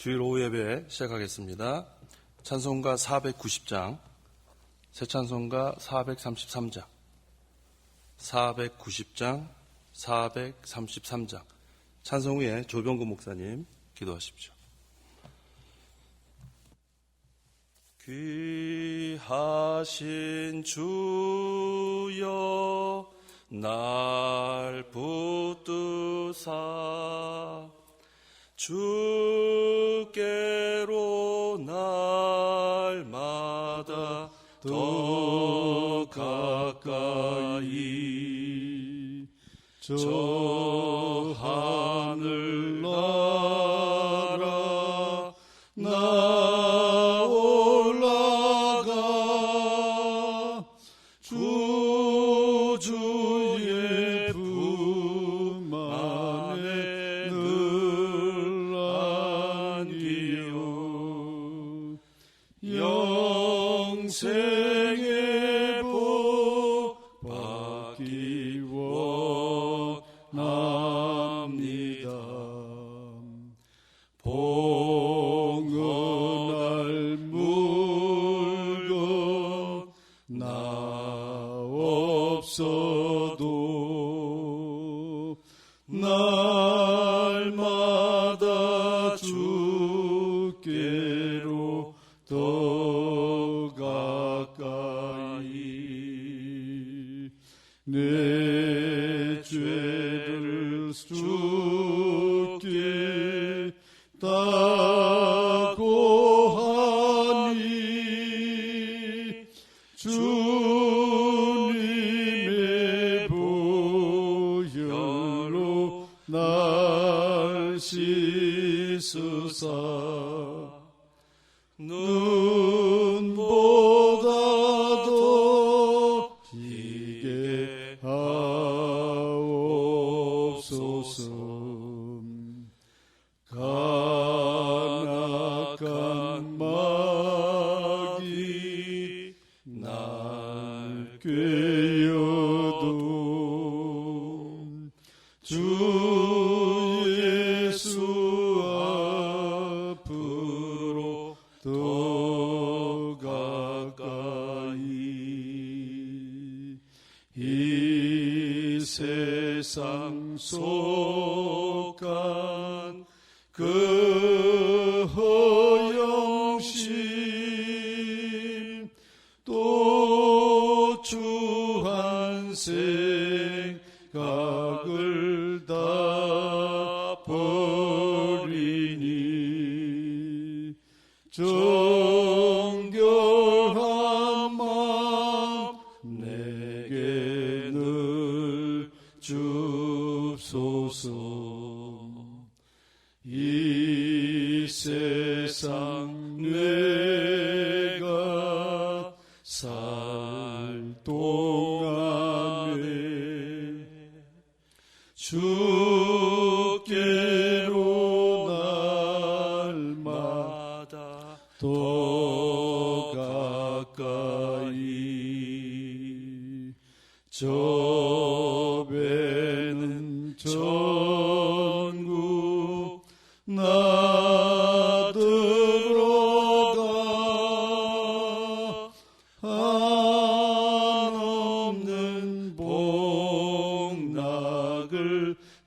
주일 오후 예배 시작하겠습니다. 찬송가 490장, 새 찬송가 433장, 490장, 433장. 찬송 후에 조병구 목사님 기도하십시오. 귀하신 주여 날 붙드사 주께로 날마다 더 가까이 저 하늘 나라 나 올라가 주의 품 안에 늘 안기요 영생의 복 받기 원합니다. 봉헌할 물건 나 없어도 날마다 주께로 더 가까이 내 죄를 주께 다고 하니 주님의 보혈로 날 씻으사 눈보다도 희게 하옵소서. 간악한 마귀 날 꾀어도 주 예수 앞으로 더 가까이 이 세상 속한 그 허영심 또 주한 생각을 다 버리니 정결한 마음 내게 늘 줍소서. 이 세상 내가 살 동안에 주께로 날마다 더 가까이 저 배는 천국 나 들어가 한없는 복락을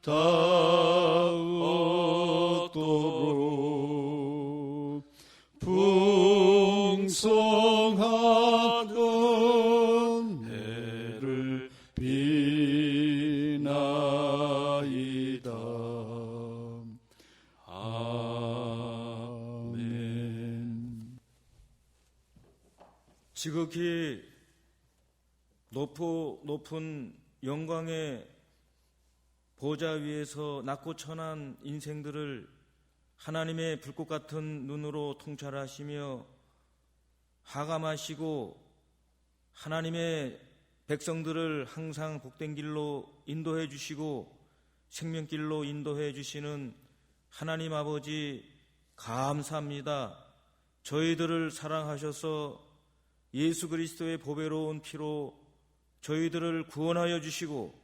다 얻도록 풍성한 은혜를 비나이다. 아멘. 지극히 높은 영광의 보좌 위에서 낮고 천한 인생들을 하나님의 불꽃 같은 눈으로 통찰하시며 하감하시고 하나님의 백성들을 항상 복된 길로 인도해 주시고 생명길로 인도해 주시는 하나님 아버지 감사합니다. 저희들을 사랑하셔서 예수 그리스도의 보배로운 피로 저희들을 구원하여 주시고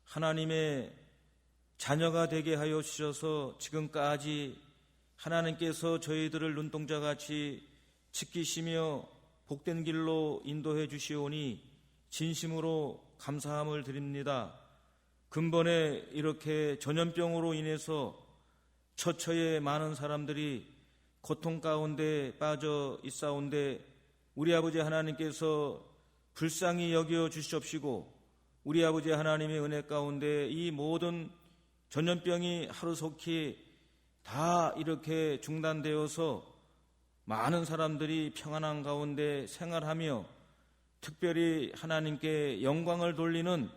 하나님의 자녀가 되게 하여 주셔서 지금까지 하나님께서 저희들을 눈동자같이 지키시며 복된 길로 인도해 주시오니 진심으로 감사함을 드립니다. 근본에 이렇게 전염병으로 인해서 처처에 많은 사람들이 고통 가운데 빠져 있사온데 우리 아버지 하나님께서 불쌍히 여겨 주시옵시고 우리 아버지 하나님의 은혜 가운데 이 모든 전염병이 하루속히 다 이렇게 중단되어서 많은 사람들이 평안한 가운데 생활하며 특별히 하나님께 영광을 돌리는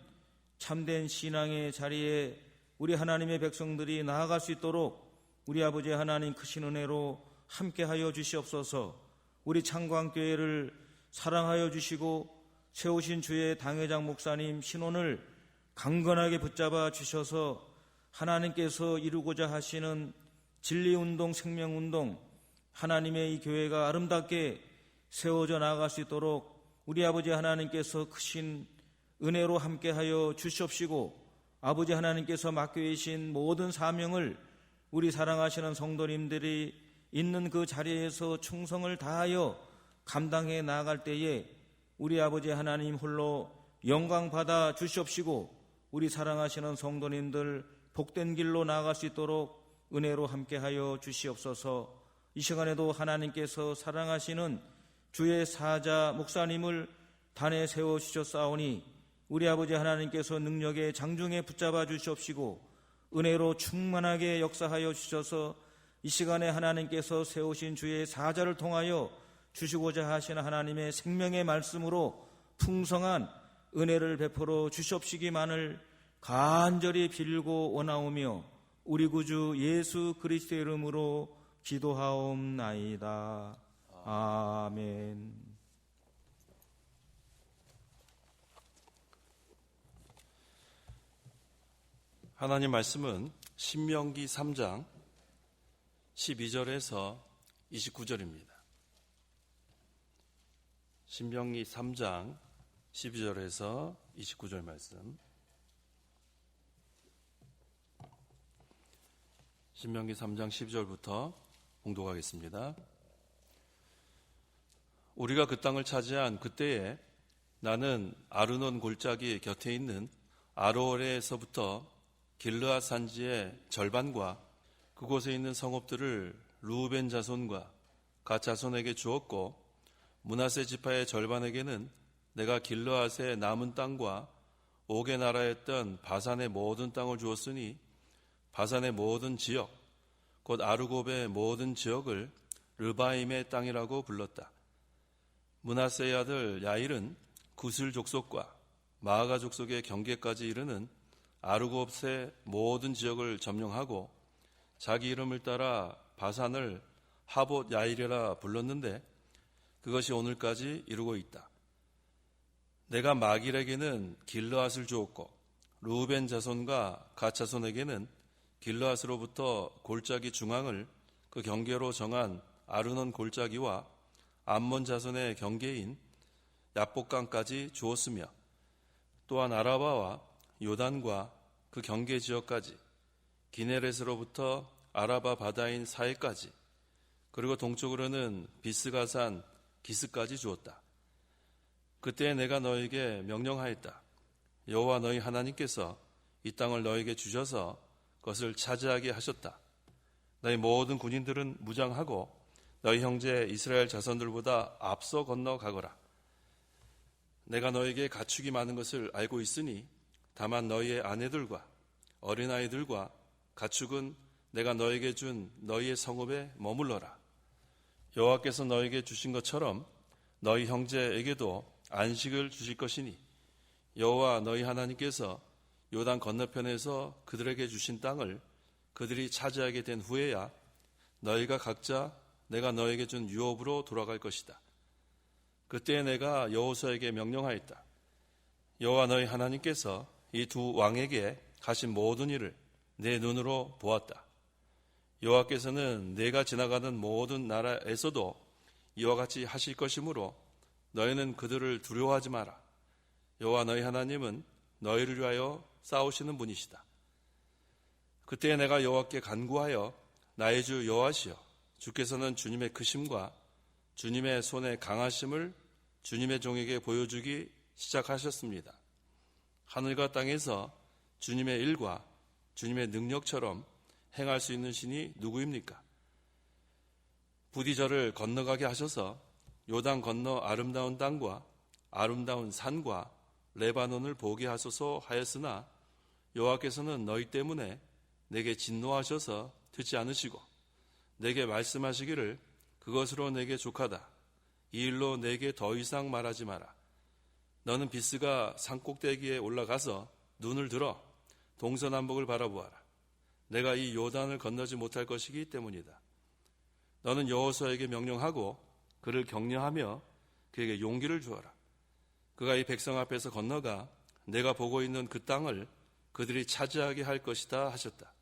참된 신앙의 자리에 우리 하나님의 백성들이 나아갈 수 있도록 우리 아버지 하나님 크신 은혜로 함께하여 주시옵소서. 우리 창광교회를 사랑하여 주시고 세우신 주의 당회장 목사님 신원을 강건하게 붙잡아 주셔서 하나님께서 이루고자 하시는 진리운동, 생명운동, 하나님의 이 교회가 아름답게 세워져 나아갈 수 있도록 우리 아버지 하나님께서 크신 은혜로 함께하여 주시옵시고 아버지 하나님께서 맡겨주신 모든 사명을 우리 사랑하시는 성도님들이 있는 그 자리에서 충성을 다하여 감당해 나아갈 때에 우리 아버지 하나님 홀로 영광 받아 주시옵시고 우리 사랑하시는 성도님들 복된 길로 나아갈 수 있도록 은혜로 함께하여 주시옵소서. 이 시간에도 하나님께서 사랑하시는 주의 사자 목사님을 단에 세워주셨사오니 우리 아버지 하나님께서 능력의 장중에 붙잡아 주시옵시고 은혜로 충만하게 역사하여 주셔서 이 시간에 하나님께서 세우신 주의 사자를 통하여 주시고자 하시는 하나님의 생명의 말씀으로 풍성한 은혜를 베풀어 주시옵시기만을 간절히 빌고 원하오며 우리 구주 예수 그리스도의 이름으로 기도하옵나이다. 아멘. 하나님 말씀은 신명기 3장 12절에서 29절입니다. 신명기 3장 12절에서 29절 말씀. 신명기 3장 12절부터 봉독하겠습니다. 우리가 그 땅을 차지한 그때에 나는 아르논 골짜기 곁에 있는 아로엘에서부터 길르앗 산지의 절반과 그곳에 있는 성읍들을 르우벤 자손과 갓 자손에게 주었고 므낫세 지파의 절반에게는 내가 길르앗의 남은 땅과 옥의 나라였던 바산의 모든 땅을 주었으니 바산의 모든 지역 곧 아르곱의 모든 지역을 르바임의 땅이라고 불렀다. 므낫세의 아들 야일은 구슬 족속과 마아가 족속의 경계까지 이르는 아르곱의 모든 지역을 점령하고 자기 이름을 따라 바산을 하봇 야일이라 불렀는데 그것이 오늘까지 이루고 있다. 내가 마길에게는 길르앗을 주었고 르우벤 자손과 갓 자손에게는 길르앗으로부터 골짜기 중앙을 그 경계로 정한 아르논 골짜기와 암몬 자손의 경계인 야복강까지 주었으며 또한 아라바와 요단과 그 경계 지역까지 기네렛으로부터 아라바 바다인 사해까지 그리고 동쪽으로는 비스가산 기스까지 주었다. 그때 내가 너에게 명령하였다. 여호와 너희 하나님께서 이 땅을 너에게 주셔서 그것을 차지하게 하셨다. 너희 모든 군인들은 무장하고 너희 형제 이스라엘 자손들보다 앞서 건너가거라. 내가 너에게 가축이 많은 것을 알고 있으니 다만 너희의 아내들과 어린아이들과 가축은 내가 너에게 준 너희의 성읍에 머물러라. 여호와께서 너에게 주신 것처럼 너희 형제에게도 안식을 주실 것이니 여호와 너희 하나님께서 요단 건너편에서 그들에게 주신 땅을 그들이 차지하게 된 후에야 너희가 각자 내가 너에게 준 유업으로 돌아갈 것이다. 그때 내가 여호수아에게 명령하였다. 여호와 너희 하나님께서 이 두 왕에게 하신 모든 일을 내 눈으로 보았다. 여호와께서는 내가 지나가는 모든 나라에서도 이와 같이 하실 것이므로 너희는 그들을 두려워하지 마라. 여호와 너희 하나님은 너희를 위하여 싸우시는 분이시다. 그때 내가 여호와께 간구하여 나의 주 여호와시여, 주께서는 주님의 크심과 주님의 손의 강하심을 주님의 종에게 보여주기 시작하셨습니다. 하늘과 땅에서 주님의 일과 주님의 능력처럼 행할 수 있는 신이 누구입니까? 부디 저를 건너가게 하셔서 요단 건너 아름다운 땅과 아름다운 산과 레바논을 보게 하소서 하였으나 여호와께서는 너희 때문에 내게 진노하셔서 듣지 않으시고 내게 말씀하시기를 그것으로 내게 족하다. 이 일로 내게 더 이상 말하지 마라. 너는 비스가 산꼭대기에 올라가서 눈을 들어 동서남북을 바라보아라. 내가 이 요단을 건너지 못할 것이기 때문이다. 너는 여호수아에게 명령하고 그를 격려하며 그에게 용기를 주어라. 그가 이 백성 앞에서 건너가 내가 보고 있는 그 땅을 그들이 차지하게 할 것이다 하셨다.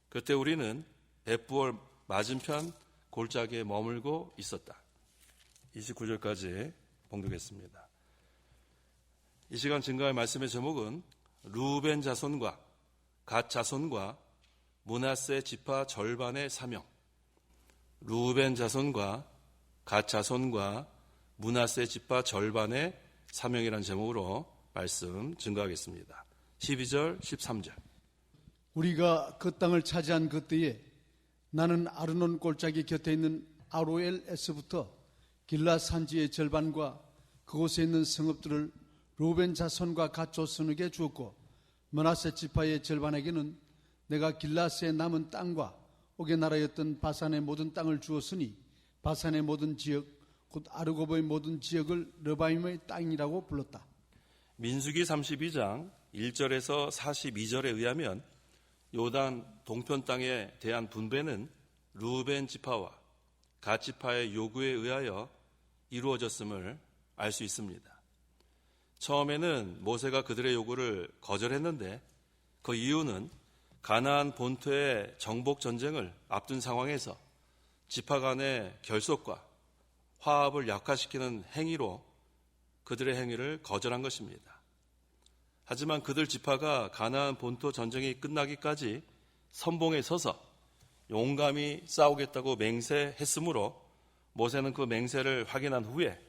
그때 우리는 벳부얼 맞은편 골짜기에 머물고 있었다. 29절까지 봉독했습니다. 이 시간 증거할 말씀의 제목은 르우벤 자손과 갓 자손과 므낫세 지파 절반의 사명. 르우벤 자손과 갓 자손과 므낫세 지파 절반의 사명이라는 제목으로 말씀 증거하겠습니다. 12절, 13절. 우리가 그 땅을 차지한 그 때에 나는 아르논 골짜기 곁에 있는 아로엘에서부터 길라 산지의 절반과 그곳에 있는 성읍들을 르우벤 자손과 갓 자손에게 주었고 므낫세 지파의 절반에게는 내가 길라스의 남은 땅과 옥의 나라였던 바산의 모든 땅을 주었으니 바산의 모든 지역 곧 아르고브의 모든 지역을 르바임의 땅이라고 불렀다. 민수기 32장 1절에서 42절에 의하면 요단 동편 땅에 대한 분배는 르우벤 지파와 갓 지파의 요구에 의하여 이루어졌음을 알 수 있습니다. 처음에는 모세가 그들의 요구를 거절했는데 그 이유는 가나안 본토의 정복 전쟁을 앞둔 상황에서 지파 간의 결속과 화합을 약화시키는 행위로 그들의 행위를 거절한 것입니다. 하지만 그들 지파가 가나안 본토 전쟁이 끝나기까지 선봉에 서서 용감히 싸우겠다고 맹세했으므로 모세는 그 맹세를 확인한 후에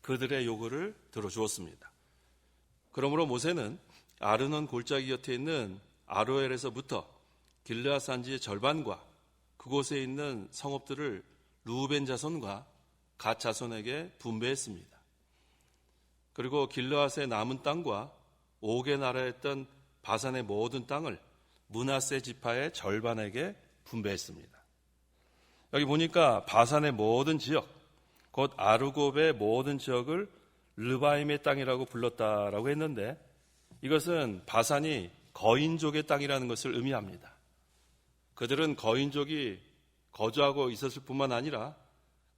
그들의 요구를 들어주었습니다. 그러므로 모세는 아르논 골짜기 곁에 있는 아로엘에서부터 길르앗 산지의 절반과 그곳에 있는 성읍들을 르우벤 자손과 갓 자손에게 분배했습니다. 그리고 길르앗의 남은 땅과 옥의 나라였던 바산의 모든 땅을 므낫세 지파의 절반에게 분배했습니다. 여기 보니까 바산의 모든 지역, 곧 아르곱의 모든 지역을 르바임의 땅이라고 불렀다라고 했는데 이것은 바산이 거인족의 땅이라는 것을 의미합니다. 그들은 거인족이 거주하고 있었을 뿐만 아니라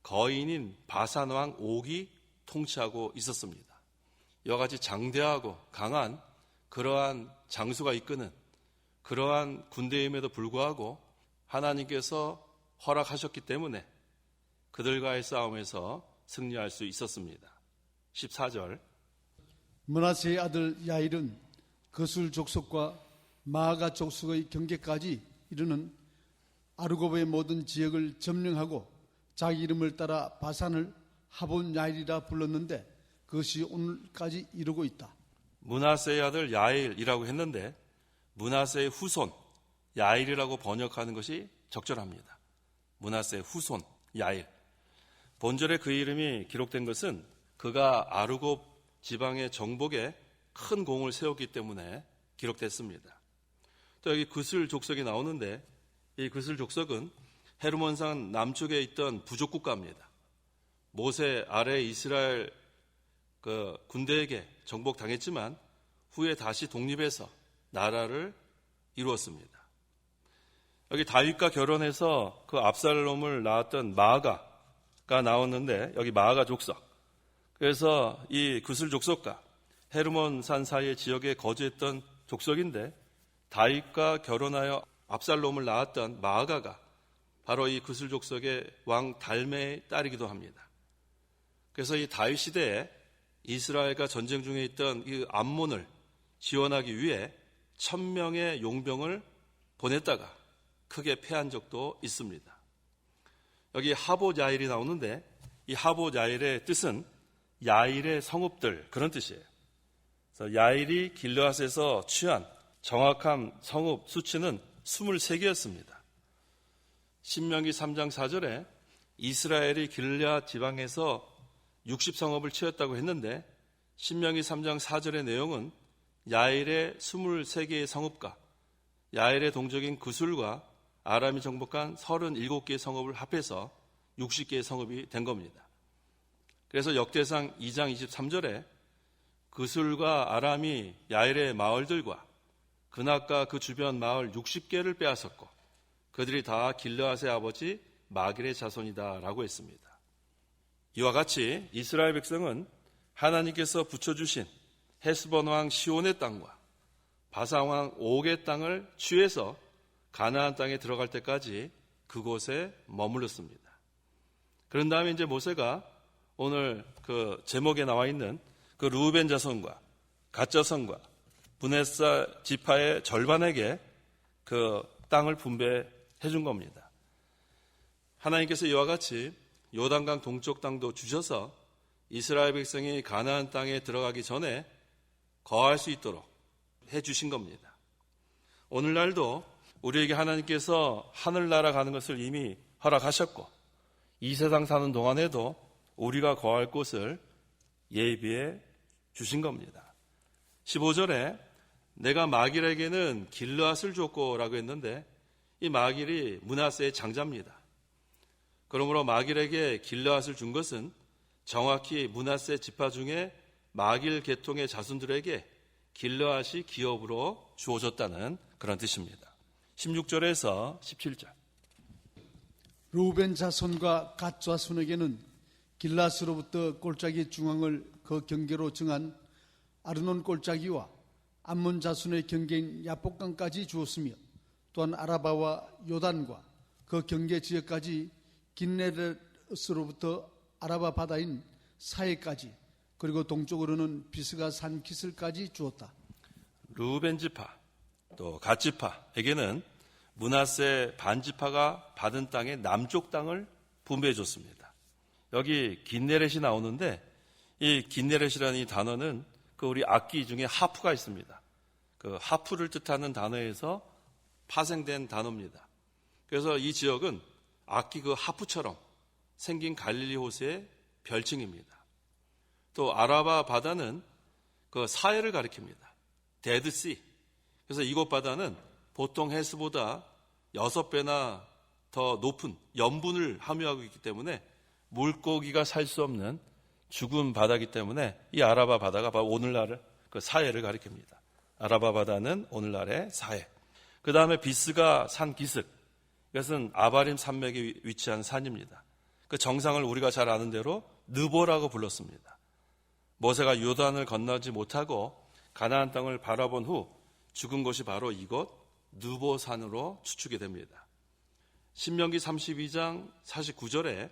거인인 바산 왕 옥이 통치하고 있었습니다. 이와 같이 장대하고 강한 그러한 장수가 이끄는 그러한 군대임에도 불구하고 하나님께서 허락하셨기 때문에 그들과의 싸움에서 승리할 수 있었습니다. 14절. 므낫세의 아들 야일은 거술 족속과 마아가 족속의 경계까지 이르는 아르고브의 모든 지역을 점령하고 자기 이름을 따라 바산을 하본 야일이라 불렀는데 그것이 오늘까지 이루고 있다. 므낫세의 아들 야일이라고 했는데 므낫세의 후손 야일이라고 번역하는 것이 적절합니다. 므낫세의 후손 야일. 본절에 그 이름이 기록된 것은 그가 아르곱 지방의 정복에 큰 공을 세웠기 때문에 기록됐습니다. 또 여기 그슬 족속이 나오는데 이 그슬 족속은 헤르몬산 남쪽에 있던 부족 국가입니다. 모세 아래 이스라엘 그 군대에게 정복당했지만 후에 다시 독립해서 나라를 이루었습니다. 여기 다윗과 결혼해서 그 압살롬을 낳았던 마아가가 나왔는데 여기 마아가 족속. 그래서 이 그슬 족속과 헤르몬산 사이의 지역에 거주했던 족속인데 다윗과 결혼하여 압살롬을 낳았던 마아가가 바로 이 그슬 족속의 왕 달메의 딸이기도 합니다. 그래서 이 다윗 시대에 이스라엘과 전쟁 중에 있던 이 암몬을 지원하기 위해 1000명의 용병을 보냈다가 크게 패한 적도 있습니다. 여기 하봇 야일이 나오는데 이 하봇 야일의 뜻은 야일의 성읍들, 그런 뜻이에요. 그래서 야일이 길르앗에서 취한 정확한 성읍 수치는 23개였습니다. 신명기 3장 4절에 이스라엘이 길르앗 지방에서 60성읍을 취했다고 했는데 신명기 3장 4절의 내용은 야일의 23개의 성읍과 야일의 동족인 그술과 아람이 정복한 37개의 성읍을 합해서 60개의 성읍이 된 겁니다. 그래서 역대상 2장 23절에 그술과 아람이 야일의 마을들과 그낙과 그 주변 마을 60개를 빼앗았고 그들이 다 길르앗의 아버지 마길의 자손이다라고 했습니다. 이와 같이 이스라엘 백성은 하나님께서 붙여주신 헤스본 왕 시온의 땅과 바산 왕 옥의 땅을 취해서 가나안 땅에 들어갈 때까지 그곳에 머물렀습니다. 그런 다음에 이제 모세가 오늘 그 제목에 나와 있는 그 르우벤 자손과 갓 자손과 브넷사 지파의 절반에게 그 땅을 분배해 준 겁니다. 하나님께서 이와 같이 요단강 동쪽 땅도 주셔서 이스라엘 백성이 가나안 땅에 들어가기 전에 거할 수 있도록 해 주신 겁니다. 오늘날도 우리에게 하나님께서 하늘나라 가는 것을 이미 허락하셨고 이 세상 사는 동안에도 우리가 거할 곳을 예비해 주신 겁니다. 15절에 내가 마길에게는 길르앗을 줬고 라고 했는데 이 마길이 므낫세의 장자입니다. 그러므로 마길에게 길르앗을 준 것은 정확히 므낫세 지파 중에 마길 계통의 자손들에게 길르앗이 기업으로 주어졌다는 그런 뜻입니다. 16절에서 17절. 르우벤 자손과 갓 자손에게는 길르앗으로부터 골짜기 중앙을 그 경계로 정한 아르논 골짜기와 암몬 자손의 경계인 야복강까지 주었으며 또한 아라바와 요단과 그 경계 지역까지 긴네렛으로부터 아라바 바다인 사해까지 그리고 동쪽으로는 비스가 산 기슬까지 주었다. 르우벤 지파 또 갓 지파에게는 므낫세 반 지파가 받은 땅의 남쪽 땅을 분배해 줬습니다. 여기 긴네렛이 나오는데 이 긴네렛이라는 이 단어는 그 우리 악기 중에 하프가 있습니다. 그 하프를 뜻하는 단어에서 파생된 단어입니다. 그래서 이 지역은 악기 그 하프처럼 생긴 갈릴리 호수의 별칭입니다. 또 아라바 바다는 그 사해를 가리킵니다. 데드씨. 그래서 이곳 바다는 보통 해수보다 6배나 더 높은 염분을 함유하고 있기 때문에 물고기가 살 수 없는 죽은 바다이기 때문에 이 아라바 바다가 바로 오늘날의 그 사해를 가리킵니다. 아라바 바다는 오늘날의 사해. 그 다음에 비스가 산 기슭. 이것은 아바림 산맥에 위치한 산입니다. 그 정상을 우리가 잘 아는 대로 느보라고 불렀습니다. 모세가 요단을 건너지 못하고 가나안 땅을 바라본 후 죽은 곳이 바로 이곳 느보산으로 추측이 됩니다. 신명기 32장 49절에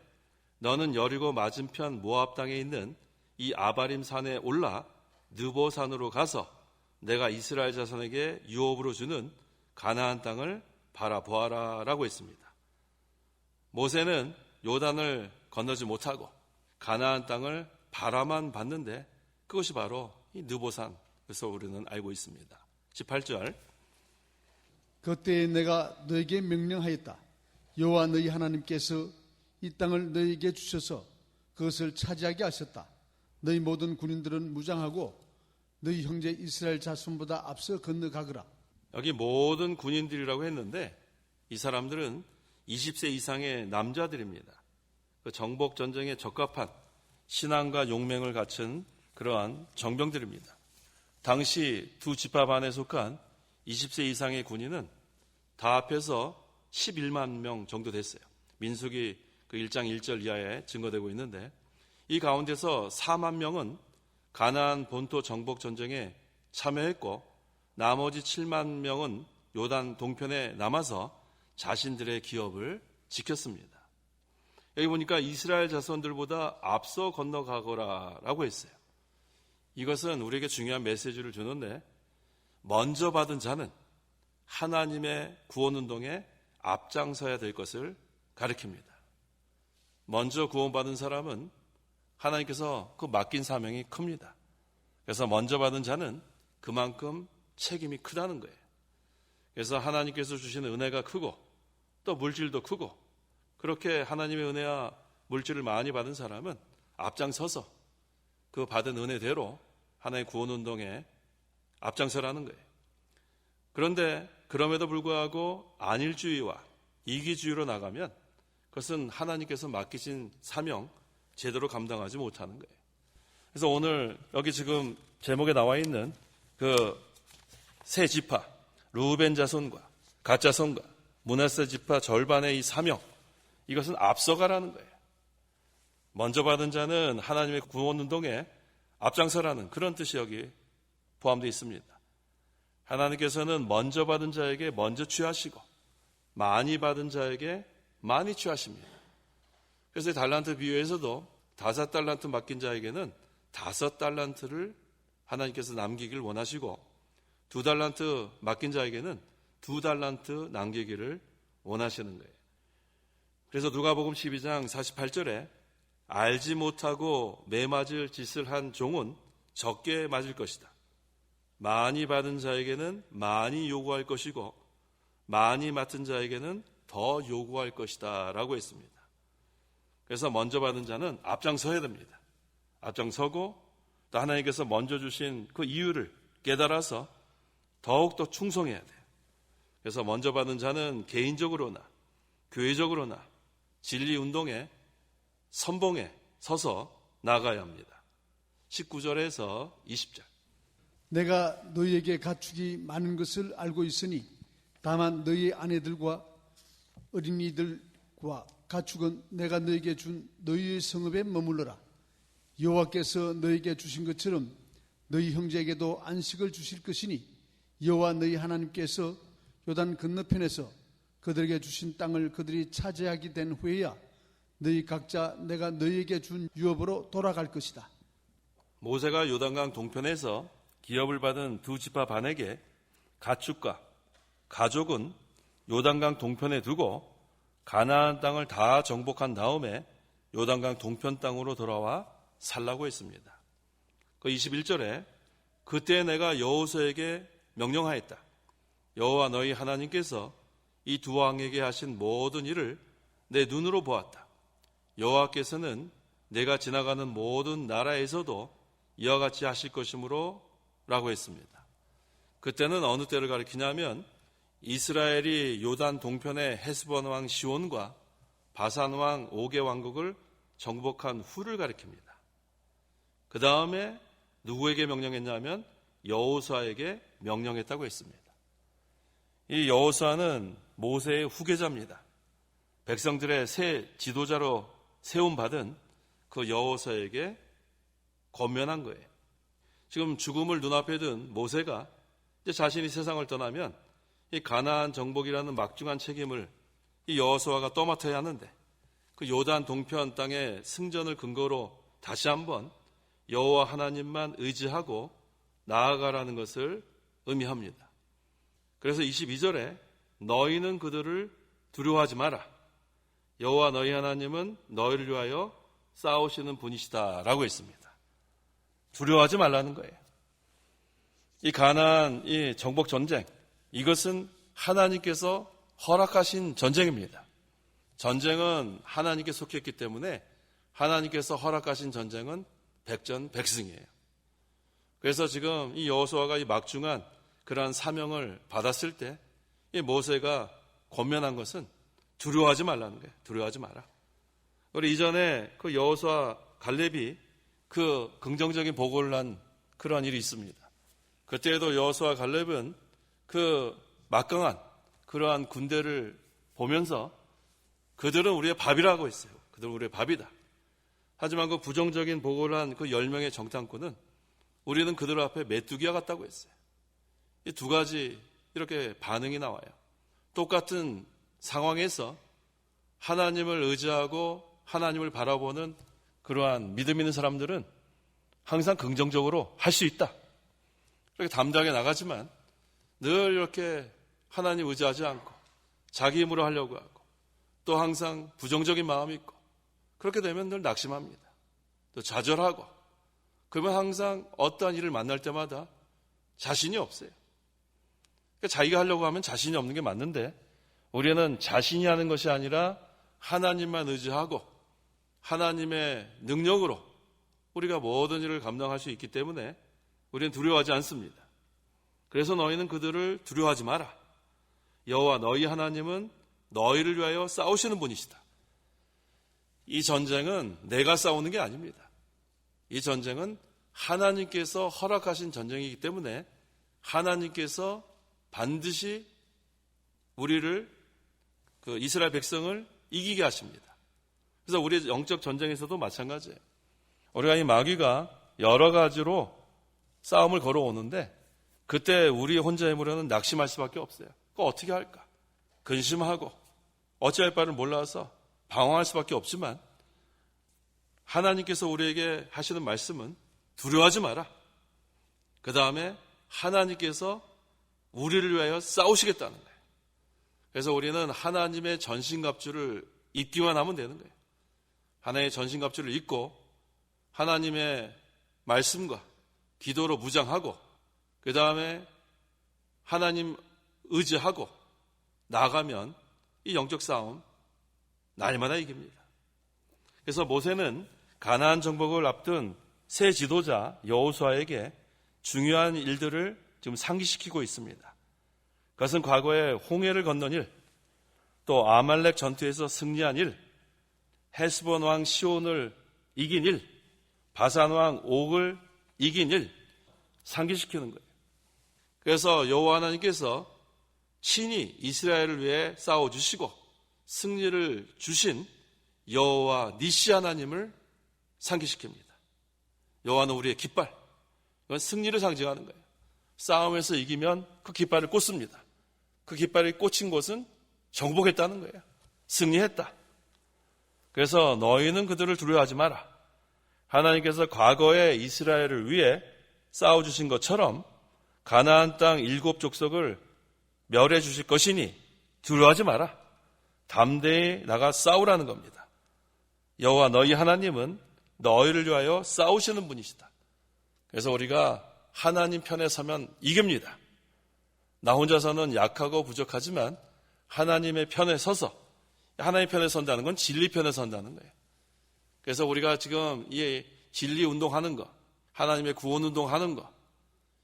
너는 여리고 맞은편 모압 땅에 있는 이 아바림 산에 올라 느보산으로 가서 내가 이스라엘 자손에게 유업으로 주는 가나안 땅을 바라보아라 라고 했습니다. 모세는 요단을 건너지 못하고 가나안 땅을 바라만 봤는데 그것이 바로 이 느보산, 그래서 우리는 알고 있습니다. 18절. 그때에 내가 너에게 명령하였다. 여호와 너희 하나님께서 이 땅을 너희에게 주셔서 그것을 차지하게 하셨다. 너희 모든 군인들은 무장하고 너희 형제 이스라엘 자손보다 앞서 건너가거라. 여기 모든 군인들이라고 했는데 이 사람들은 20세 이상의 남자들입니다. 그 정복 전쟁에 적합한 신앙과 용맹을 갖춘 그러한 정병들입니다. 당시 두 지파 반에 속한 20세 이상의 군인은 다 합해서 11만 명 정도 됐어요. 민수기 그 1장 1절 이하에 증거되고 있는데 이 가운데서 4만 명은 가나안 본토 정복 전쟁에 참여했고 나머지 7만 명은 요단 동편에 남아서 자신들의 기업을 지켰습니다. 여기 보니까 이스라엘 자손들보다 앞서 건너가거라라고 했어요. 이것은 우리에게 중요한 메시지를 주는데 먼저 받은 자는 하나님의 구원운동에 앞장서야 될 것을 가리킵니다. 먼저 구원받은 사람은 하나님께서 그 맡긴 사명이 큽니다. 그래서 먼저 받은 자는 그만큼 책임이 크다는 거예요. 그래서 하나님께서 주시는 은혜가 크고 또 물질도 크고 그렇게 하나님의 은혜와 물질을 많이 받은 사람은 앞장서서 그 받은 은혜대로 하나님의 구원운동에 앞장서라는 거예요. 그런데 그럼에도 불구하고 안일주의와 이기주의로 나가면 그것은 하나님께서 맡기신 사명 제대로 감당하지 못하는 거예요. 그래서 오늘 여기 지금 제목에 나와 있는 그 세 지파 루벤 자손과 갓 자손과 므낫세 지파 절반의 이 사명, 이것은 앞서가라는 거예요. 먼저 받은 자는 하나님의 구원운동에 앞장서라는 그런 뜻이 여기 포함되어 있습니다. 하나님께서는 먼저 받은 자에게 먼저 취하시고 많이 받은 자에게 많이 취하십니다. 그래서 달란트 비유에서도 5달란트 맡긴 자에게는 5달란트를 하나님께서 남기길 원하시고 2달란트 맡긴 자에게는 2달란트 남기기를 원하시는 거예요. 그래서 누가복음 12장 48절에 알지 못하고 매맞을 짓을 한 종은 적게 맞을 것이다. 많이 받은 자에게는 많이 요구할 것이고 많이 맡은 자에게는 더 요구할 것이다 라고 했습니다. 그래서 먼저 받은 자는 앞장서야 됩니다. 앞장서고 또 하나님께서 먼저 주신 그 이유를 깨달아서 더욱더 충성해야 돼요. 그래서 먼저 받은 자는 개인적으로나 교회적으로나 진리운동에 선봉에 서서 나가야 합니다. 19절에서 20절. 내가 너희에게 가축이 많은 것을 알고 있으니 다만 너희 아내들과 어린이들과 가축은 내가 너희에게 준 너희의 성읍에 머물러라. 여호와께서 너희에게 주신 것처럼 너희 형제에게도 안식을 주실 것이니 여호와 너희 하나님께서 요단 건너편에서 그들에게 주신 땅을 그들이 차지하게 된 후에야 너희 각자 내가 너희에게 준 유업으로 돌아갈 것이다. 모세가 요단강 동편에서 기업을 받은 두 지파 반에게 가축과 가족은 요단강 동편에 두고 가나안 땅을 다 정복한 다음에 요단강 동편 땅으로 돌아와 살라고 했습니다. 그 21절에 그때 내가 여호수아에게 명령하였다. 여호와 너희 하나님께서 이 두 왕에게 하신 모든 일을 내 눈으로 보았다. 여호와께서는 내가 지나가는 모든 나라에서도 이와 같이 하실 것이므로 라고 했습니다. 그때는 어느 때를 가리키냐면 이스라엘이 요단 동편의 헤스본 왕 시온과 바산 왕 오게 왕국을 정복한 후를 가리킵니다. 그 다음에 누구에게 명령했냐면 여호수아에게 명령했다고 했습니다. 이 여호수아는 모세의 후계자입니다. 백성들의 새 지도자로 세움받은 그 여호수아에게 권면한 거예요. 지금 죽음을 눈앞에 둔 모세가 이제 자신이 세상을 떠나면 이 가나안 정복이라는 막중한 책임을 이 여호수아가 떠맡아야 하는데 그 요단 동편 땅의 승전을 근거로 다시 한번 여호와 하나님만 의지하고 나아가라는 것을 의미합니다. 그래서 22절에 너희는 그들을 두려워하지 마라. 여호와 너희 하나님은 너희를 위하여 싸우시는 분이시다 라고 했습니다. 두려워하지 말라는 거예요. 이 가나안 이 정복 전쟁, 이것은 하나님께서 허락하신 전쟁입니다. 전쟁은 하나님께 속했기 때문에 하나님께서 허락하신 전쟁은 백전백승이에요. 그래서 지금 이 여호수아가 이 막중한 그러한 사명을 받았을 때 이 모세가 권면한 것은 두려워하지 말라는 거예요. 두려워하지 마라. 우리 이전에 그 여호수아 갈렙이 그 긍정적인 보고를 한 그러한 일이 있습니다. 그때에도 여호수아 갈렙은 그 막강한 그러한 군대를 보면서 그들은 우리의 밥이라고 했어요. 그들은 우리의 밥이다. 하지만 그 부정적인 보고를 한 그 10명의 정탐꾼은 우리는 그들 앞에 메뚜기와 같다고 했어요. 이 두 가지 이렇게 반응이 나와요. 똑같은 상황에서 하나님을 의지하고 하나님을 바라보는 그러한 믿음 있는 사람들은 항상 긍정적으로 할 수 있다. 이렇게 담대하게 나가지만 늘 이렇게 하나님 의지하지 않고 자기 힘으로 하려고 하고 또 항상 부정적인 마음이 있고 그렇게 되면 늘 낙심합니다. 또 좌절하고 그러면 항상 어떠한 일을 만날 때마다 자신이 없어요. 그러니까 자기가 하려고 하면 자신이 없는 게 맞는데 우리는 자신이 하는 것이 아니라 하나님만 의지하고 하나님의 능력으로 우리가 모든 일을 감당할 수 있기 때문에 우리는 두려워하지 않습니다. 그래서 너희는 그들을 두려워하지 마라. 여호와 너희 하나님은 너희를 위하여 싸우시는 분이시다. 이 전쟁은 내가 싸우는 게 아닙니다. 이 전쟁은 하나님께서 허락하신 전쟁이기 때문에 하나님께서 반드시 우리를 이스라엘 백성을 이기게 하십니다. 그래서 우리 영적 전쟁에서도 마찬가지예요. 우리가 이 마귀가 여러 가지로 싸움을 걸어오는데 그때 우리 혼자의 힘으로는 낙심할 수밖에 없어요. 그거 어떻게 할까? 근심하고 어찌할 바를 몰라서 방황할 수밖에 없지만 하나님께서 우리에게 하시는 말씀은 두려워하지 마라. 그 다음에 하나님께서 우리를 위하여 싸우시겠다는 거예요. 그래서 우리는 하나님의 전신갑주를 입기만 하면 되는 거예요. 하나님의 전신갑주를 입고 하나님의 말씀과 기도로 무장하고 그 다음에 하나님 의지하고 나가면 이 영적 싸움 날마다 이깁니다. 그래서 모세는 가나안 정복을 앞둔 새 지도자 여호수아에게 중요한 일들을 지금 상기시키고 있습니다. 그것은 과거에 홍해를 건넌 일, 또 아말렉 전투에서 승리한 일, 헤스본 왕 시온을 이긴 일, 바산 왕 옥을 이긴 일 상기시키는 거예요. 그래서 여호와 하나님께서 친히 이스라엘을 위해 싸워주시고 승리를 주신 여호와 니시 하나님을 상기시킵니다. 여호와는 우리의 깃발, 이건 승리를 상징하는 거예요. 싸움에서 이기면 그 깃발을 꽂습니다. 그 깃발이 꽂힌 곳은 정복했다는 거예요. 승리했다. 그래서 너희는 그들을 두려워하지 마라. 하나님께서 과거에 이스라엘을 위해 싸워주신 것처럼 가나안 땅 7족속을 멸해 주실 것이니 두려워하지 마라. 담대히 나가 싸우라는 겁니다. 여호와 너희 하나님은 너희를 위하여 싸우시는 분이시다. 그래서 우리가 하나님 편에 서면 이깁니다. 나 혼자서는 약하고 부족하지만 하나님의 편에 서서, 하나님 편에 선다는 건 진리 편에 선다는 거예요. 그래서 우리가 지금 이 진리 운동하는 거, 하나님의 구원 운동하는 거,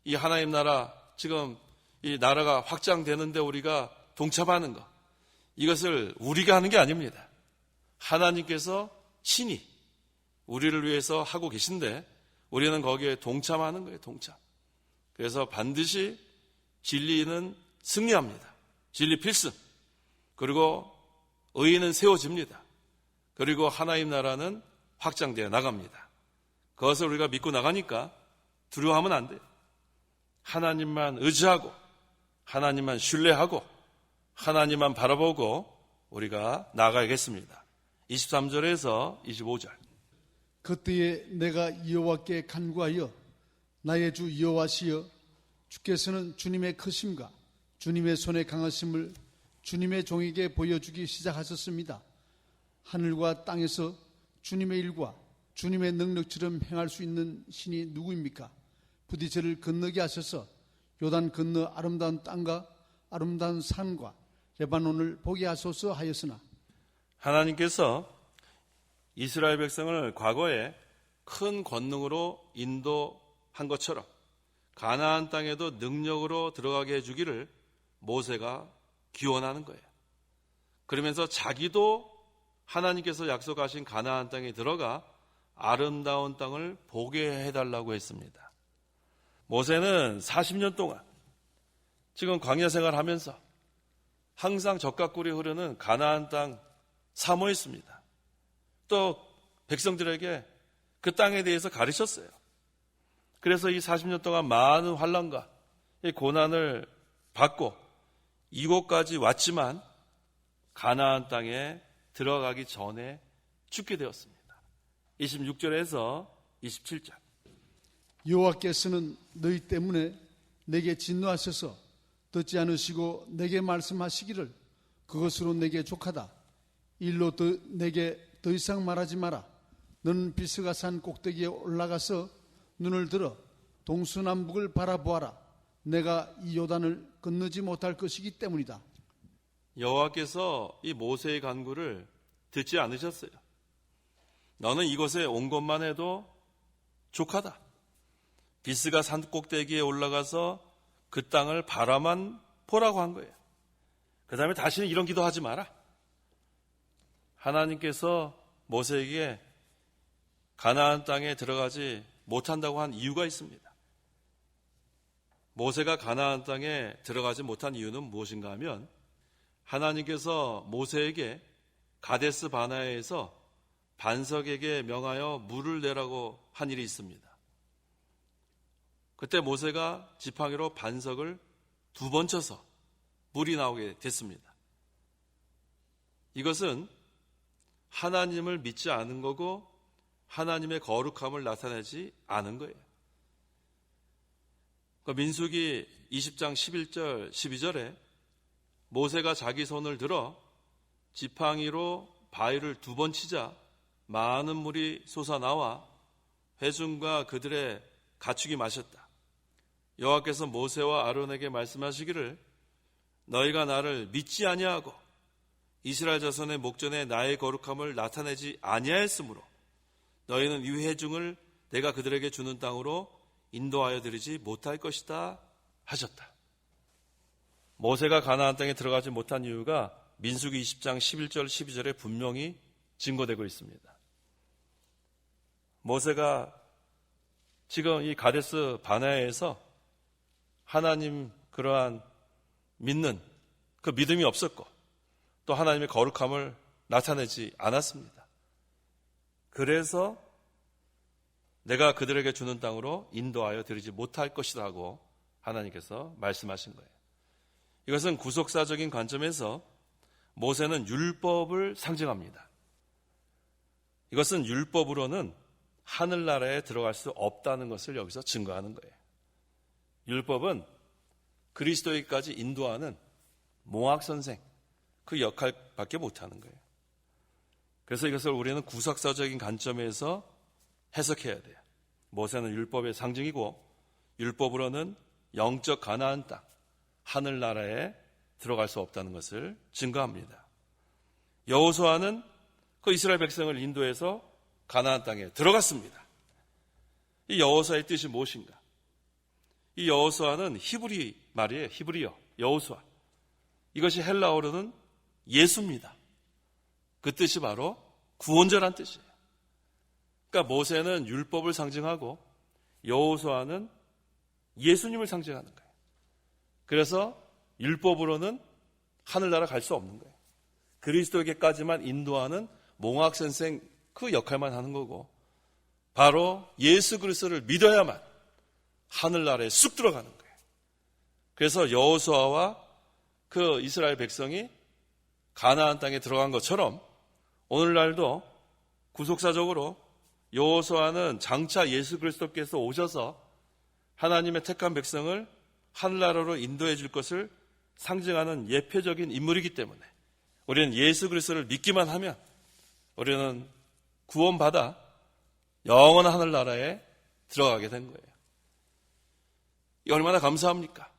이 하나님 나라 지금 이 나라가 확장되는데 우리가 동참하는 거, 이것을 우리가 하는 게 아닙니다. 하나님께서 친히 우리를 위해서 하고 계신데 우리는 거기에 동참하는 거예요. 동참. 그래서 반드시 진리는 승리합니다. 진리 필승. 그리고 의인은 세워집니다. 그리고 하나님 나라는 확장되어 나갑니다. 그것을 우리가 믿고 나가니까 두려워하면 안 돼요. 하나님만 의지하고 하나님만 신뢰하고 하나님만 바라보고 우리가 나가야겠습니다. 23절에서 25절. 그때에 내가 여호와께 간구하여 나의 주 여호와시여 주께서는 주님의 크심과 주님의 손의 강하심을 주님의 종에게 보여주기 시작하셨습니다. 하늘과 땅에서 주님의 일과 주님의 능력처럼 행할 수 있는 신이 누구입니까? 부디 저를 건너게 하셔서 요단 건너 아름다운 땅과 아름다운 산과 레바논을 보게 하소서 하였으나 하나님께서 이스라엘 백성을 과거에 큰 권능으로 인도한 것처럼 가나안 땅에도 능력으로 들어가게 해주기를 모세가 기원하는 거예요. 그러면서 자기도 하나님께서 약속하신 가나안 땅에 들어가 아름다운 땅을 보게 해달라고 했습니다. 모세는 40년 동안 지금 광야 생활하면서 항상 적각꿀이 흐르는 가나안 땅 사모했습니다. 또 백성들에게 그 땅에 대해서 가르쳤어요. 그래서 이 40년 동안 많은 환난과 고난을 받고 이곳까지 왔지만 가나안 땅에 들어가기 전에 죽게 되었습니다. 26절에서 27절. 여호와께서는 너희 때문에 내게 진노하셔서 듣지 않으시고 내게 말씀하시기를 그것으로 내게 족하다. 일로 내게 더 이상 말하지 마라. 너는 비스가 산 꼭대기에 올라가서 눈을 들어 동서남북을 바라보아라. 내가 이 요단을 건너지 못할 것이기 때문이다. 여호와께서 이 모세의 간구를 듣지 않으셨어요. 너는 이곳에 온 것만 해도 족하다. 비스가 산 꼭대기에 올라가서 그 땅을 바라만 보라고 한 거예요. 그 다음에 다시는 이런 기도하지 마라. 하나님께서 모세에게 가나안 땅에 들어가지 못한다고 한 이유가 있습니다. 모세가 가나안 땅에 들어가지 못한 이유는 무엇인가 하면 하나님께서 모세에게 가데스 바네아에서 반석에게 명하여 물을 내라고 한 일이 있습니다. 그때 모세가 지팡이로 반석을 2번 쳐서 물이 나오게 됐습니다. 이것은 하나님을 믿지 않은 거고 하나님의 거룩함을 나타내지 않은 거예요. 민수기 20장 11절 12절에 모세가 자기 손을 들어 지팡이로 바위를 2번 치자 많은 물이 솟아나와 회중과 그들의 가축이 마셨다. 여호와께서 모세와 아론에게 말씀하시기를 너희가 나를 믿지 아니하고 이스라엘 자손의 목전에 나의 거룩함을 나타내지 아니하였으므로 너희는 이 회중을 내가 그들에게 주는 땅으로 인도하여 드리지 못할 것이다 하셨다. 모세가 가나안 땅에 들어가지 못한 이유가 민수기 20장 11절 12절에 분명히 증거되고 있습니다. 모세가 지금 이 가데스 바네아에서 하나님 그러한 믿는 그 믿음이 없었고 또 하나님의 거룩함을 나타내지 않았습니다. 그래서 내가 그들에게 주는 땅으로 인도하여 드리지 못할 것이라고 하나님께서 말씀하신 거예요. 이것은 구속사적인 관점에서 모세는 율법을 상징합니다. 이것은 율법으로는 하늘나라에 들어갈 수 없다는 것을 여기서 증거하는 거예요. 율법은 그리스도에게까지 인도하는 몽학선생, 그 역할밖에 못하는 거예요. 그래서 이것을 우리는 구속사적인 관점에서 해석해야 돼요. 모세는 율법의 상징이고 율법으로는 영적 가나안 땅, 하늘나라에 들어갈 수 없다는 것을 증거합니다. 여호수아는 그 이스라엘 백성을 인도해서 가나안 땅에 들어갔습니다. 이 여호수아의 뜻이 무엇인가? 이 여호수아는 히브리 말이에요. 히브리어, 여호수아. 이것이 헬라어로는 예수입니다. 그 뜻이 바로 구원자란 뜻이에요. 그러니까 모세는 율법을 상징하고 여호수아는 예수님을 상징하는 거예요. 그래서 율법으로는 하늘나라 갈 수 없는 거예요. 그리스도에게까지만 인도하는 몽학선생 그 역할만 하는 거고 바로 예수 그리스도를 믿어야만 하늘나라에 쑥 들어가는 거예요. 그래서 여호수아와 그 이스라엘 백성이 가나안 땅에 들어간 것처럼 오늘날도 구속사적으로 여호수아는 장차 예수 그리스도께서 오셔서 하나님의 택한 백성을 하늘나라로 인도해 줄 것을 상징하는 예표적인 인물이기 때문에 우리는 예수 그리스도를 믿기만 하면 우리는 구원받아 영원한 하늘나라에 들어가게 된 거예요. 이 얼마나 감사합니까?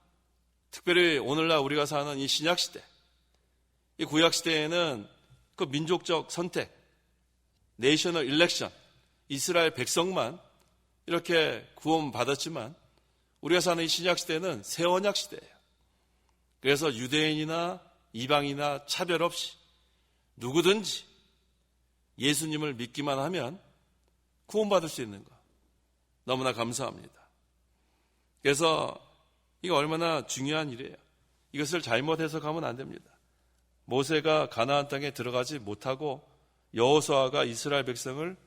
특별히 오늘날 우리가 사는 이 신약시대, 이 구약시대에는 그 민족적 선택, 내셔널 일렉션, 이스라엘 백성만 이렇게 구원받았지만 우리가 사는 이 신약시대는 새 언약시대예요. 그래서 유대인이나 이방이나 차별 없이 누구든지 예수님을 믿기만 하면 구원받을 수 있는 것 너무나 감사합니다. 그래서 이거 얼마나 중요한 일이에요. 이것을 잘못 해석하면 안 됩니다. 모세가 가나안 땅에 들어가지 못하고 여호수아가 이스라엘 백성을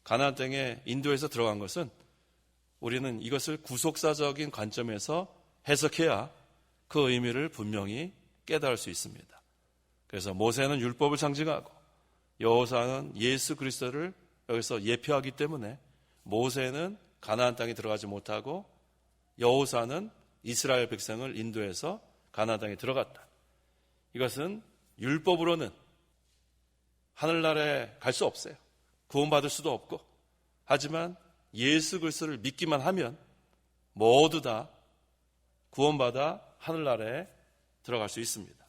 가나안 땅에 인도해서 들어간 것은 우리는 이것을 구속사적인 관점에서 해석해야 그 의미를 분명히 깨달을 수 있습니다. 그래서 모세는 율법을 상징하고 여호수아는 예수 그리스도를 여기서 예표하기 때문에 모세는 가나안 땅에 들어가지 못하고 여호수아는 이스라엘 백성을 인도해서 가나안 땅에 들어갔다. 이것은 율법으로는 하늘나라에 갈 수 없어요. 구원받을 수도 없고. 하지만 예수 그리스도를 믿기만 하면 모두 다 구원받아 하늘나라에 들어갈 수 있습니다.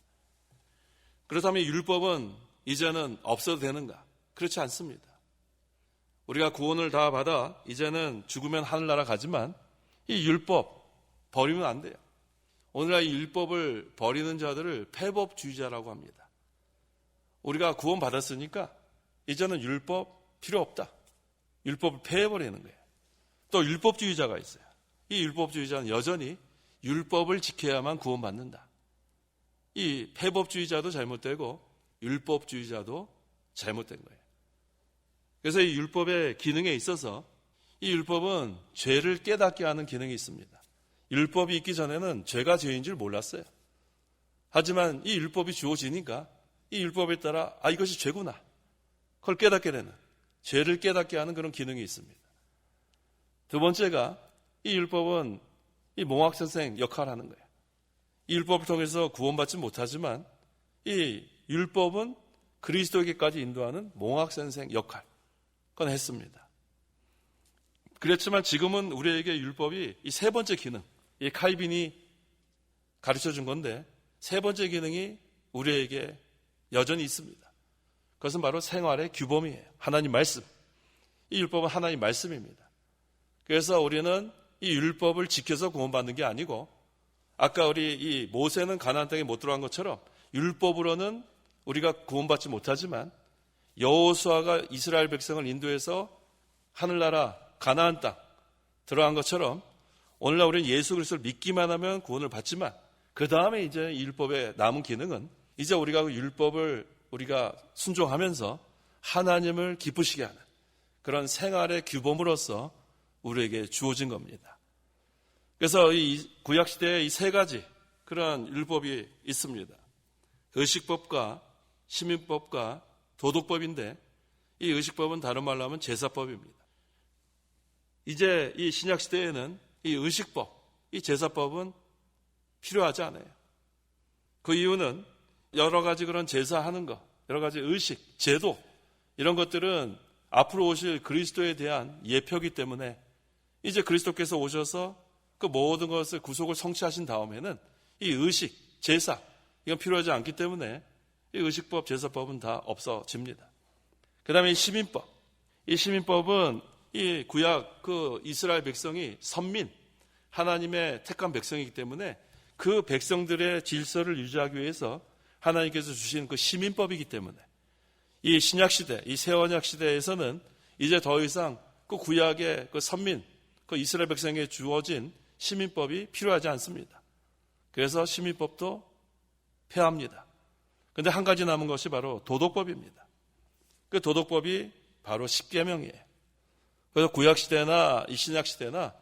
그렇다면 율법은 이제는 없어도 되는가? 그렇지 않습니다. 우리가 구원을 다 받아 이제는 죽으면 하늘나라 가지만 이 율법 버리면 안 돼요. 오늘날 이 율법을 버리는 자들을 폐법주의자라고 합니다. 우리가 구원받았으니까 이제는 율법 필요 없다. 율법을 폐해버리는 거예요. 또 율법주의자가 있어요. 이 율법주의자는 여전히 율법을 지켜야만 구원받는다. 이 폐법주의자도 잘못되고 율법주의자도 잘못된 거예요. 그래서 이 율법의 기능에 있어서 이 율법은 죄를 깨닫게 하는 기능이 있습니다. 율법이 있기 전에는 죄가 죄인 줄 몰랐어요. 하지만 이 율법이 주어지니까 이 율법에 따라 이것이 죄구나. 그걸 깨닫게 되는, 죄를 깨닫게 하는 그런 기능이 있습니다. 두 번째가 이 율법은 이 몽학선생 역할을 하는 거예요. 이 율법을 통해서 구원받지 못하지만 이 율법은 그리스도에게까지 인도하는 몽학선생 역할, 그건 했습니다. 그렇지만 지금은 우리에게 율법이 이 세 번째 기능, 이 칼빈이 가르쳐 준 건데 세 번째 기능이 우리에게 여전히 있습니다. 그것은 바로 생활의 규범이에요. 하나님 말씀. 이 율법은 하나님 말씀입니다. 그래서 우리는 이 율법을 지켜서 구원받는 게 아니고 아까 우리 이 모세는 가나안 땅에 못 들어간 것처럼 율법으로는 우리가 구원받지 못하지만 여호수아가 이스라엘 백성을 인도해서 하늘나라 가나안 땅 들어간 것처럼 오늘날 우리는 예수 그리스도를 믿기만 하면 구원을 받지만 그 다음에 이제 이 율법의 남은 기능은 이제 우리가 그 율법을 우리가 순종하면서 하나님을 기쁘시게 하는 그런 생활의 규범으로서 우리에게 주어진 겁니다. 그래서 이 구약시대에 이 세 가지 그런 율법이 있습니다. 의식법과 시민법과 도덕법인데 이 의식법은 다른 말로 하면 제사법입니다. 이제 이 신약시대에는 이 의식법, 이 제사법은 필요하지 않아요. 그 이유는 여러 가지 그런 제사하는 것, 여러 가지 의식, 제도 이런 것들은 앞으로 오실 그리스도에 대한 예표이기 때문에 이제 그리스도께서 오셔서 그 모든 것을 구속을 성취하신 다음에는 이 의식, 제사 이건 필요하지 않기 때문에 이 의식법, 제사법은 다 없어집니다. 그 다음에 이 시민법. 이 시민법은 이 구약 그 이스라엘 백성이 선민, 하나님의 택한 백성이기 때문에 그 백성들의 질서를 유지하기 위해서 하나님께서 주신 그 시민법이기 때문에 이 신약시대, 이 새언약시대에서는 이제 더 이상 그 구약의 그 선민, 그 이스라엘 백성에게 주어진 시민법이 필요하지 않습니다. 그래서 시민법도 폐합니다. 그런데 한 가지 남은 것이 바로 도덕법입니다. 그 도덕법이 바로 십계명이에요. 그래서 구약시대나 이 신약시대나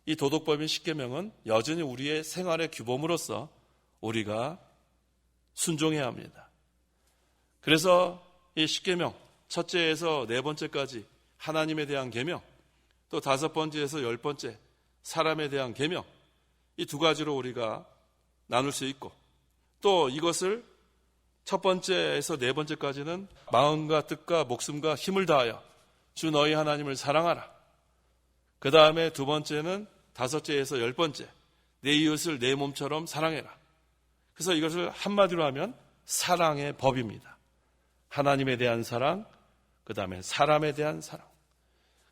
이 도덕법인 십계명은 여전히 우리의 생활의 규범으로서 우리가 순종해야 합니다. 그래서 이 십계명 첫째에서 네 번째까지 하나님에 대한 계명, 또 다섯 번째에서 열 번째 사람에 대한 계명, 이 두 가지로 우리가 나눌 수 있고 또 이것을 첫 번째에서 네 번째까지는 마음과 뜻과 목숨과 힘을 다하여 주 너희 하나님을 사랑하라. 그 다음에 두 번째는 다섯째에서 열 번째 내 이웃을 내 몸처럼 사랑해라. 그래서 이것을 한마디로 하면 사랑의 법입니다. 하나님에 대한 사랑, 그 다음에 사람에 대한 사랑.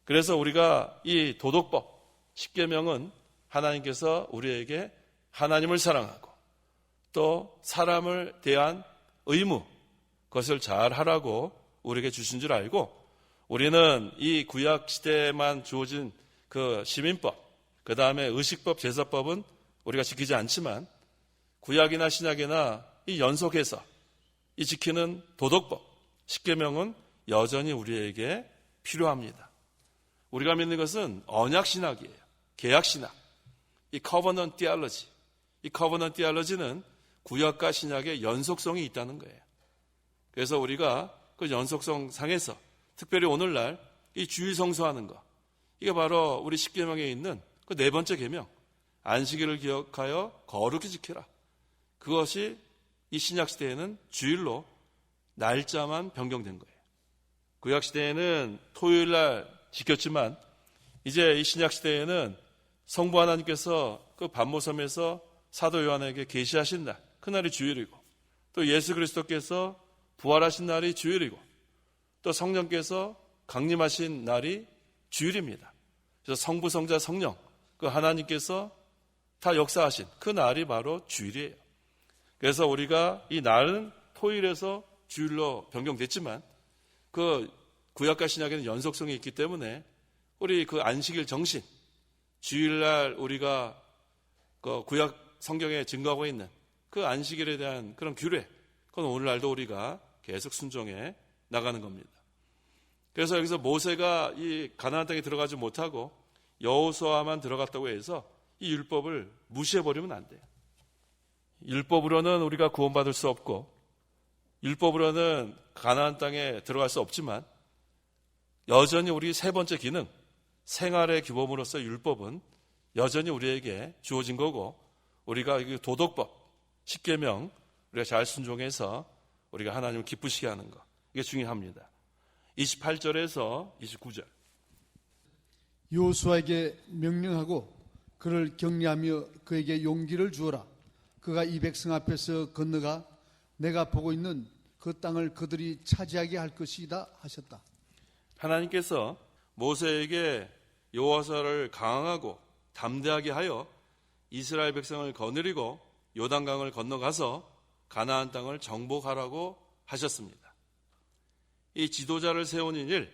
그래서 우리가 이 도덕법, 십계명은 하나님께서 우리에게 하나님을 사랑하고 또 사람을 대한 의무, 그것을 잘 하라고 우리에게 주신 줄 알고 우리는 이 구약 시대에만 주어진 그 시민법, 그 다음에 의식법, 제사법은 우리가 지키지 않지만 구약이나 신약이나 이 연속해서 이 지키는 도덕법, 십계명은 여전히 우리에게 필요합니다. 우리가 믿는 것은 언약신학이에요. 계약신학. 이 커버넌트 디알러지. 이 커버넌트 디알러지는 구약과 신약의 연속성이 있다는 거예요. 그래서 우리가 그 연속성 상에서 특별히 오늘날 이 주일 성수하는 거, 이게 바로 우리 십계명에 있는 그 네 번째 계명, 안식일을 기억하여 거룩히 지켜라. 그것이 이 신약시대에는 주일로 날짜만 변경된 거예요. 구약시대에는 토요일날 지켰지만 이제 이 신약시대에는 성부 하나님께서 그 반모섬에서 사도 요한에게 계시하신 날, 그날이 주일이고, 또 예수 그리스도께서 부활하신 날이 주일이고, 또 성령께서 강림하신 날이 주일입니다. 그래서 성부, 성자, 성령, 그 하나님께서 다 역사하신 그 날이 바로 주일이에요. 그래서 우리가 이 날은 토요일에서 주일로 변경됐지만 그 구약과 신약에는 연속성이 있기 때문에 우리 그 안식일 정신, 주일날 우리가 그 구약 성경에 증거하고 있는 그 안식일에 대한 그런 규례, 그건 오늘날도 우리가 계속 순종해 나가는 겁니다. 그래서 여기서 모세가 이 가나안 땅에 들어가지 못하고 여호수아만 들어갔다고 해서 이 율법을 무시해버리면 안 돼요. 율법으로는 우리가 구원받을 수 없고 율법으로는 가나안 땅에 들어갈 수 없지만 여전히 우리 세 번째 기능, 생활의 규범으로서 율법은 여전히 우리에게 주어진 거고, 우리가 도덕법, 십계명 우리가 잘 순종해서 우리가 하나님을 기쁘시게 하는 거, 이게 중요합니다. 28절에서 29절. 여호수아에게 명령하고 그를 격려하며 그에게 용기를 주어라. 그가 이 백성 앞에서 건너가 내가 보고 있는 그 땅을 그들이 차지하게 할 것이다 하셨다. 하나님께서 모세에게 여호수아를 강하고 담대하게 하여 이스라엘 백성을 거느리고 요단강을 건너가서 가나안 땅을 정복하라고 하셨습니다. 이 지도자를 세우는 일,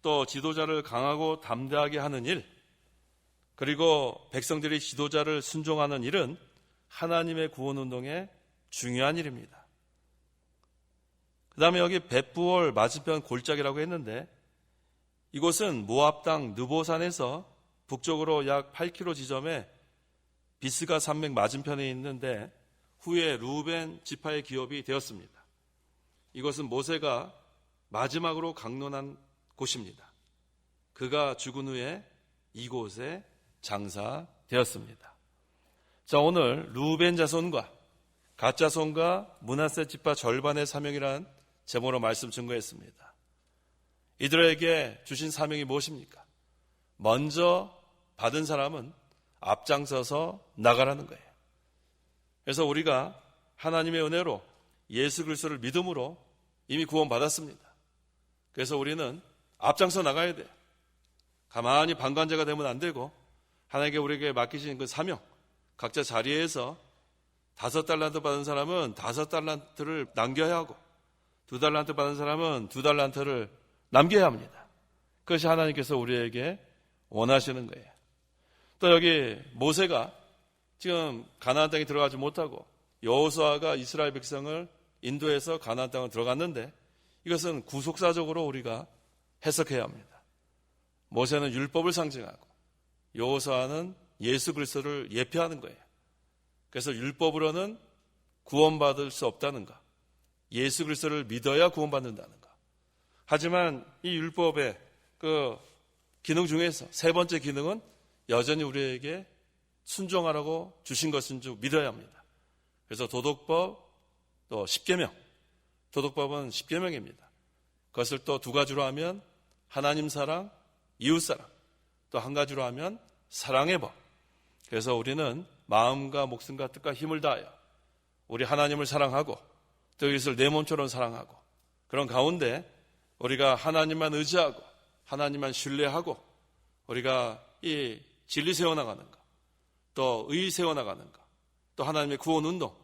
또 지도자를 강하고 담대하게 하는 일, 그리고 백성들이 지도자를 순종하는 일은 하나님의 구원운동의 중요한 일입니다. 그 다음에 여기 벳부올 맞은편 골짜기라고 했는데, 이곳은 모압 땅 느보산에서 북쪽으로 약 8km 지점에 비스가 산맥 맞은편에 있는데 후에 루벤 지파의 기업이 되었습니다. 이것은 모세가 마지막으로 강론한 곳입니다. 그가 죽은 후에 이곳에 장사되었습니다. 자, 오늘 루벤 자손과 갓 자손과 므낫세 지파 절반의 사명이라는 제목으로 말씀 증거했습니다. 이들에게 주신 사명이 무엇입니까? 먼저 받은 사람은 앞장서서 나가라는 거예요. 그래서 우리가 하나님의 은혜로 예수 그리스도를 믿음으로 이미 구원받았습니다. 그래서 우리는 앞장서 나가야 돼요. 가만히 방관자가 되면 안 되고 하나님께 우리에게 맡기신 그 사명, 각자 자리에서 5달란트 받은 사람은 5달란트를 남겨야 하고 2달란트 받은 사람은 2달란트를 남겨야 합니다. 그것이 하나님께서 우리에게 원하시는 거예요. 또 여기 모세가 지금 가나안 땅에 들어가지 못하고 여호수아가 이스라엘 백성을 인도해서 가나안 땅에 들어갔는데, 이것은 구속사적으로 우리가 해석해야 합니다. 모세는 율법을 상징하고 여호수아는 예수 그리스도를 예표하는 거예요. 그래서 율법으로는 구원받을 수 없다는 것, 예수 그리스도를 믿어야 구원받는다는 것. 하지만 이 율법의 그 기능 중에서 세 번째 기능은 여전히 우리에게 순종하라고 주신 것인 줄 믿어야 합니다. 그래서 도덕법, 또 십계명, 도덕법은 십계명입니다. 그것을 또 두 가지로 하면 하나님 사랑, 이웃 사랑, 또 한 가지로 하면 사랑의 법. 그래서 우리는 마음과 목숨과 뜻과 힘을 다하여 우리 하나님을 사랑하고 또 이것을 내 몸처럼 사랑하고, 그런 가운데 우리가 하나님만 의지하고 하나님만 신뢰하고 우리가 이 진리 세워나가는 것, 또 의 세워나가는 것, 또 하나님의 구원운동,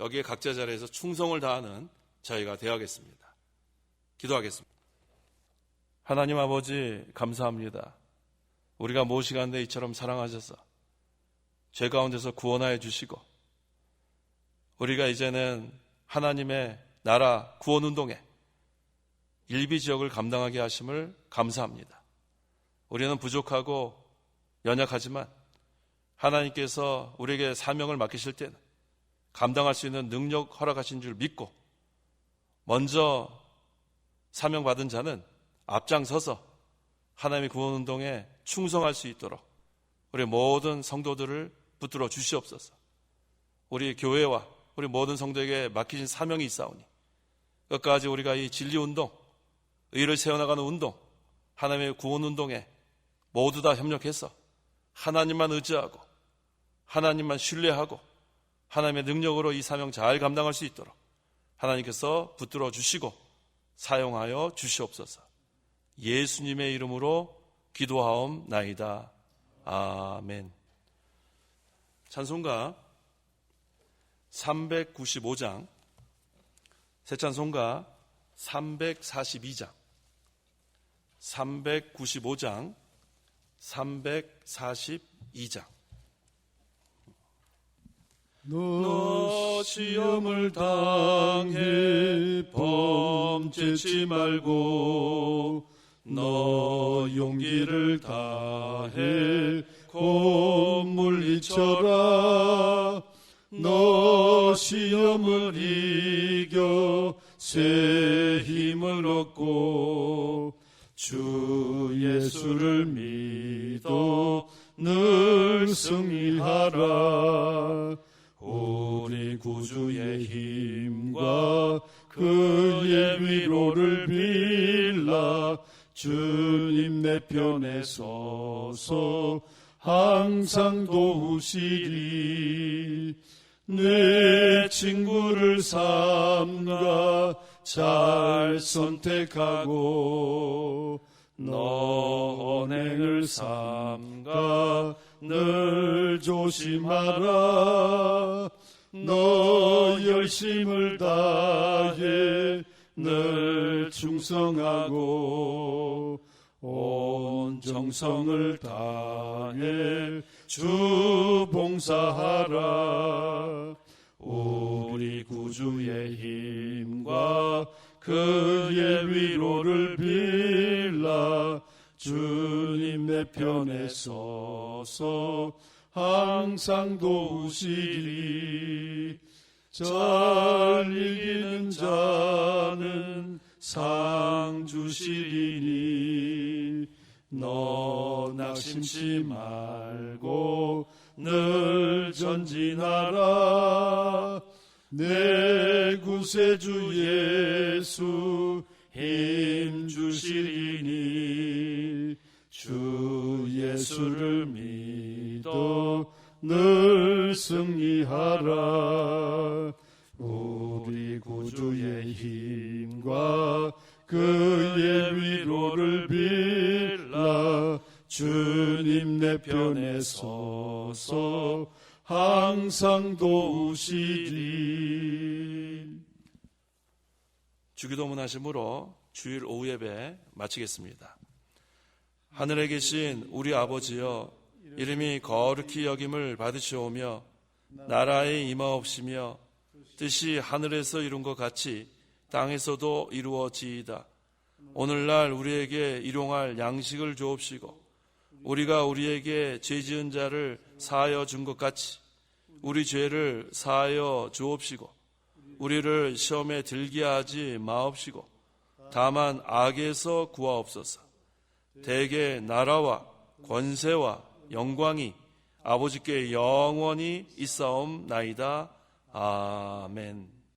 여기에 각자 자리에서 충성을 다하는 저희가 되어야겠습니다. 기도하겠습니다. 하나님 아버지, 감사합니다. 우리가 무엇이간데 이처럼 사랑하셔서 죄 가운데서 구원하여 주시고, 우리가 이제는 하나님의 나라 구원운동에 일비지역을 감당하게 하심을 감사합니다. 우리는 부족하고 연약하지만 하나님께서 우리에게 사명을 맡기실 때는 감당할 수 있는 능력 허락하신 줄 믿고, 먼저 사명받은 자는 앞장서서 하나님의 구원운동에 충성할 수 있도록 우리 모든 성도들을 붙들어 주시옵소서. 우리 교회와 우리 모든 성도에게 맡기신 사명이 있사오니 끝까지 우리가 이 진리운동, 의를 세워나가는 운동, 하나님의 구원운동에 모두 다 협력해서 하나님만 의지하고 하나님만 신뢰하고 하나님의 능력으로 이 사명 잘 감당할 수 있도록 하나님께서 붙들어 주시고 사용하여 주시옵소서. 예수님의 이름으로 기도하옵나이다. 아멘. 찬송가 395장, 새 찬송가 342장, 395장, 342장. 너 시험을 당해 범죄치 말고 너 용기를 다해 곧 물리쳐라. 너 시험을 이겨 새 힘을 얻고 주 예수를 믿어 늘 승리하라. 우리 구주의 힘과 그의 위로를 빌라. 주님 내 편에 서서 항상 도우시리. 내 친구를 삼가 잘 선택하고 너 언행을 삼가 늘 조심하라. 너 열심을 다해 늘 충성하고 온 정성을 다해 주 봉사하라. 우리 구주의 힘과 그의 위로를 빌라. 주님 내 편에 서서 항상 도우시리. 잘 이기는 자는 상 주시리니 너 낙심치 말고 늘 전진하라. 내 구세주 예수 힘 주시리니 주 예수를 믿어 늘 승리하라. 우리 구주의 힘과 그의 위로를 빌라. 주님 내 편에 서서 항상 도우시리. 주기도문 하심으로 주일 오후 예배 마치겠습니다. 하늘에 계신 우리 아버지여, 이름이 거룩히 여김을 받으시오며 나라에 임하옵시며 뜻이 하늘에서 이룬 것 같이 땅에서도 이루어지이다. 오늘날 우리에게 일용할 양식을 주옵시고 우리가 우리에게 죄 지은 자를 사하여 준 것 같이 우리 죄를 사하여 주옵시고 우리를 시험에 들게 하지 마옵시고 다만 악에서 구하옵소서. 대개 나라와 권세와 영광이 아버지께 영원히 있사옵나이다. 아멘.